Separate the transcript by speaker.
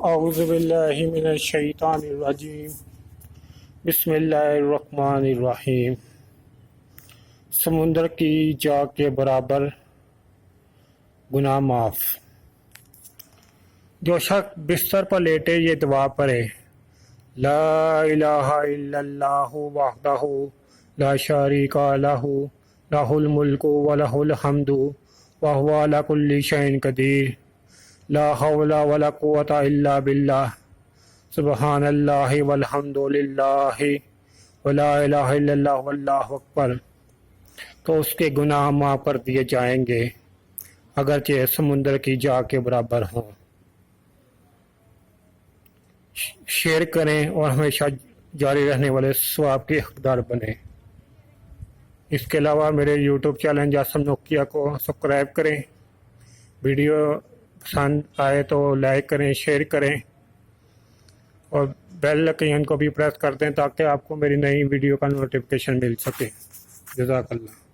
Speaker 1: اعوذ باللہ من الشیطان الرجیم بسم اللہ الرحمن الرحیم۔ سمندر کی جا کے برابر گناہ معاف۔ جو شخص بستر پر لیٹے یہ دعا پڑھے، لا الہ الا اللہ وحدہ لا شریک لہ لہ الملک ولہ الحمد وہو علی کل شیء قدیر، لا حول ولا قوة الا باللہ، سبحان اللہ والحمد للہ ولا الہ الا اللہ واللہ اکبر، تو اس کے گناہ معاف کر دیے جائیں گے اگرچہ سمندر کی جا کے برابر ہوں۔ شیئر کریں اور ہمیشہ جاری رہنے والے ثواب کے حقدار بنیں۔ اس کے علاوہ میرے یوٹیوب چینل جاسم نوکیا کو سبسکرائب کریں۔ ویڈیو پسند آئے تو لائک کریں، شیئر کریں اور بیل آئیکن کو بھی پریس کر دیں تاکہ آپ کو میری نئی ویڈیو کا نوٹیفیکیشن مل سکے۔ جزاک اللہ۔